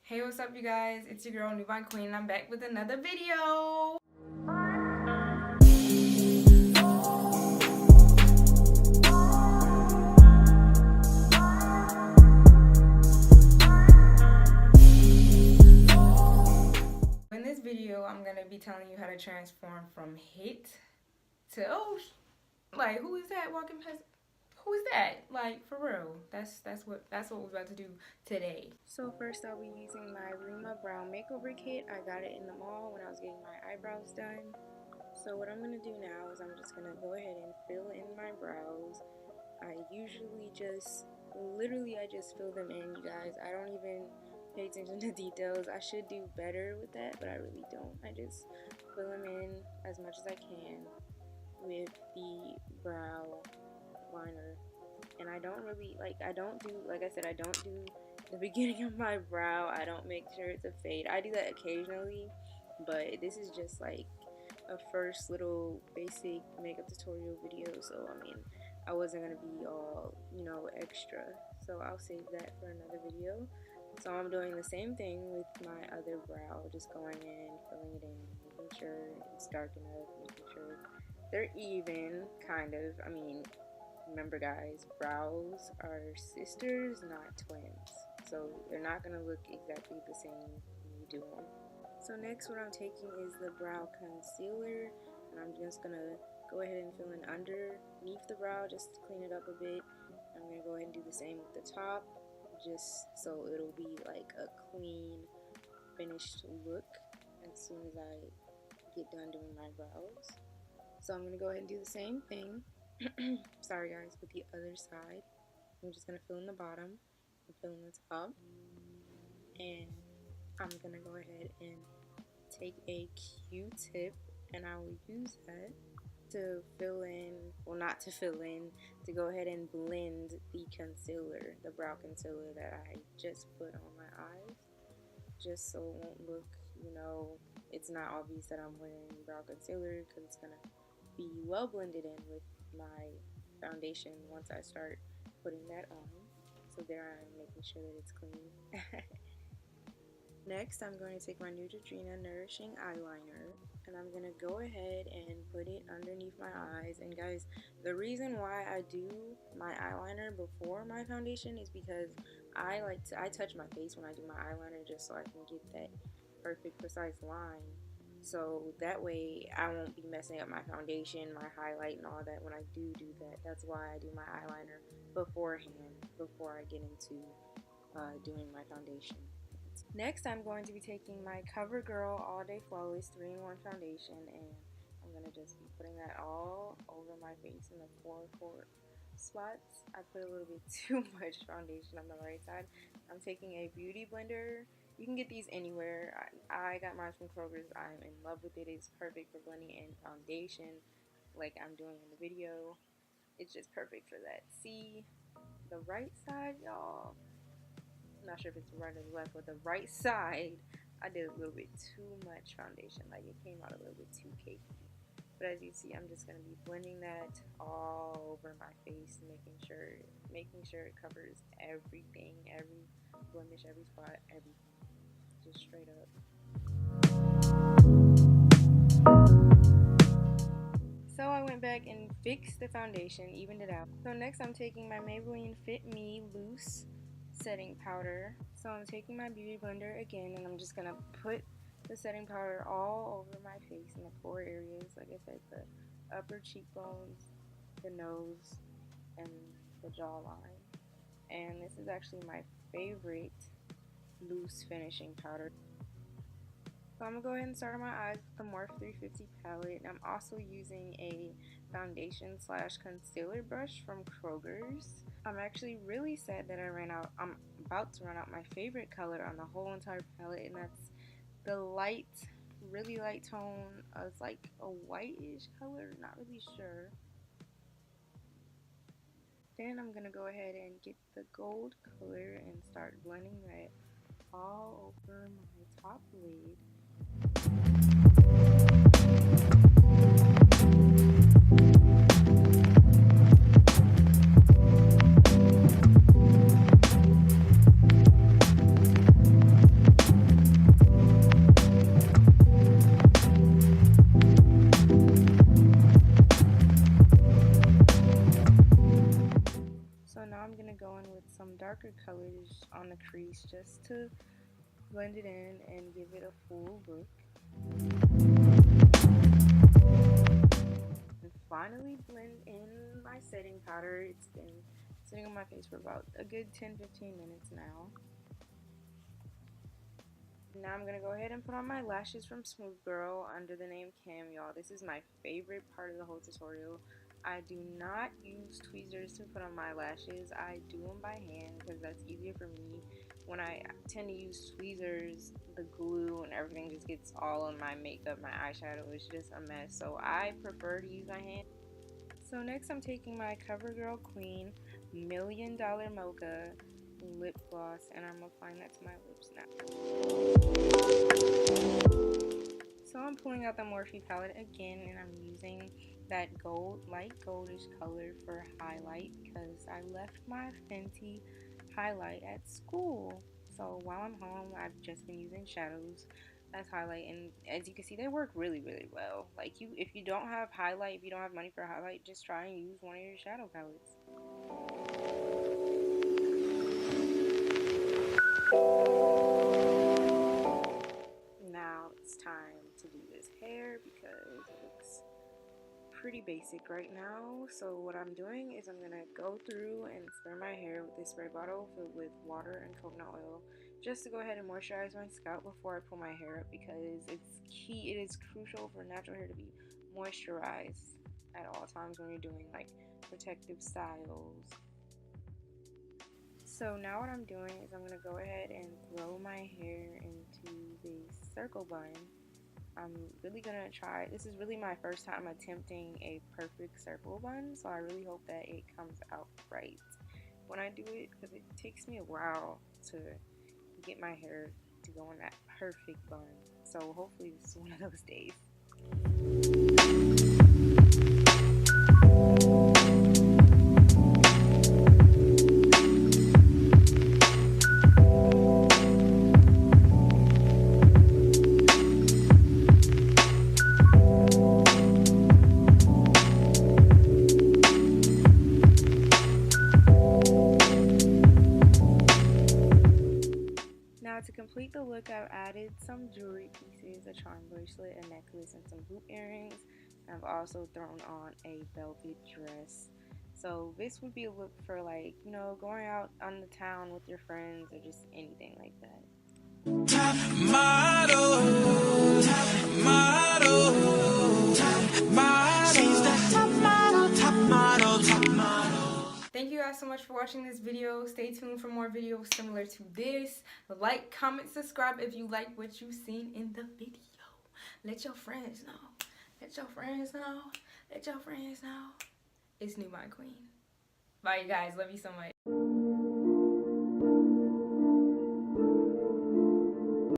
Hey, what's up, you guys? It's your girl, Newborn Queen, and I'm back with another video. In this video, I'm gonna be telling you how to transform from hit to like, who is that walking past? Who is that? Like, for real. That's what we're about to do today. So first, I'll be using my Rima Brow Makeover Kit. I got it in the mall when I was getting my eyebrows done. So what I'm gonna do now is I'm just gonna go ahead and fill in my brows. I usually literally just fill them in, you guys. I don't even pay attention to details. I should do better with that, but I really don't. I just fill them in as much as I can with the brow liner. And I don't really, like I said, I don't do the beginning of my brow. I don't make sure it's a fade. I do that occasionally, but this is just like a first little basic makeup tutorial video, so I mean, I wasn't gonna be all, extra, so I'll save that for another video. So I'm doing the same thing with my other brow, just going in, filling it in, making sure it's dark enough, making sure they're even, kind of. I mean, remember guys, brows are sisters, not twins, so they're not gonna look exactly the same when you do them. So next, what I'm taking is the brow concealer, and I'm just gonna go ahead and fill in underneath the brow just to clean it up a bit. I'm gonna go ahead and do the same with the top, just so it'll be like a clean, finished look as soon as I get done doing my brows. So I'm gonna go ahead and do the same thing. Sorry guys, with the other side. I'm just gonna fill in the bottom and fill in the top, and I'm gonna go ahead and take a Q-tip, and I will use that to fill in, well, not to fill in, to go ahead and blend the concealer, the brow concealer that I just put on my eyes, just so it won't look, it's not obvious that I'm wearing brow concealer, because it's gonna be well blended in with my foundation once I start putting that on. So there, I'm making sure that it's clean. Next, I'm going to take my Neutrogena Nourishing Eyeliner, and I'm going to go ahead and put it underneath my eyes. And guys, the reason why I do my eyeliner before my foundation is because I touch my face when I do my eyeliner, just so I can get that perfect, precise line. So that way I won't be messing up my foundation, my highlight, and all that when I do that. That's why I do my eyeliner beforehand, before I get into doing my foundation. Next, I'm going to be taking my CoverGirl All Day Flawless 3-in-1 foundation, and I'm going to just be putting that all over my face in the forehead spots. I put a little bit too much foundation on the right side. I'm taking a beauty blender. You can get these anywhere. I got mine from Kroger's. I'm in love with it. It's perfect for blending in foundation like I'm doing in the video. It's just perfect for that. See the right side, y'all? I'm not sure if it's the right or the left, but the right side, I did a little bit too much foundation. Like, it came out a little bit too cakey. But as you see, I'm just going to be blending that all over my face, making sure it covers everything, every blemish, every spot, everything. Just straight up. So I went back and fixed the foundation, evened it out. So next, I'm taking my Maybelline Fit Me Loose setting powder. So I'm taking my beauty blender again, and I'm just gonna put the setting powder all over my face in the core areas, like I said, the upper cheekbones, the nose, and the jawline. And this is actually my favorite loose finishing powder. So I'm gonna go ahead and start on my eyes with the Morphe 350 palette, and I'm also using a foundation / concealer brush from Kroger's. I'm actually really sad that I'm about to run out my favorite color on the whole entire palette, and that's the really light tone. It's like a whitish color, not really sure. Then I'm gonna go ahead and get the gold color and start blending that all over my top lid. colors on the crease just to blend it in and give it a full look. And finally blend in my setting powder. It's been sitting on my face for about a good 10-15 minutes now. Now I'm going to go ahead and put on my lashes from Smooth Girl under the name Cam, y'all. This is my favorite part of the whole tutorial. I do not use tweezers to put on my lashes. I do them by hand because that's easier for me. When I tend to use tweezers, the glue and everything just gets all on my makeup, my eyeshadow. It's just a mess. So I prefer to use my hand. So next I'm taking my CoverGirl Queen $1 Million Mocha lip gloss and I'm applying that to my lips now. So I'm pulling out the Morphe palette again and I'm using that light goldish color for highlight because I left my Fenty highlight at school. So while I'm home, I've just been using shadows as highlight, and as you can see, they work really well. Like, if you don't have highlight, if you don't have money for highlight, just try and use one of your shadow palettes. Now it's time to do this hair because it looks pretty basic right now. So what I'm doing is I'm gonna go through and spray my hair with this spray bottle filled with water and coconut oil just to go ahead and moisturize my scalp before I pull my hair up, because it's key, it is crucial for natural hair to be moisturized at all times when you're doing like protective styles. So now what I'm doing is I'm gonna go ahead and throw my hair into this circle bun. I'm really gonna try, this is really my first time attempting a perfect circle bun, so I really hope that it comes out right when I do it, because it takes me a while to get my hair to go in that perfect bun. So hopefully this is one of those days. To complete the look, I've added some jewelry pieces, a charm bracelet, a necklace, and some hoop earrings. I've also thrown on a velvet dress. So this would be a look for, like, you know, going out on the town with your friends or just anything like that. Top model, top model, top model. She's the top model, top model, top model. Thank you guys so much for watching this video. Stay tuned for more videos similar to this. Like, comment, subscribe if you like what you've seen in the video. Let your friends know. Let your friends know. Let your friends know. It's New My Queen. Bye, you guys. Love you so much.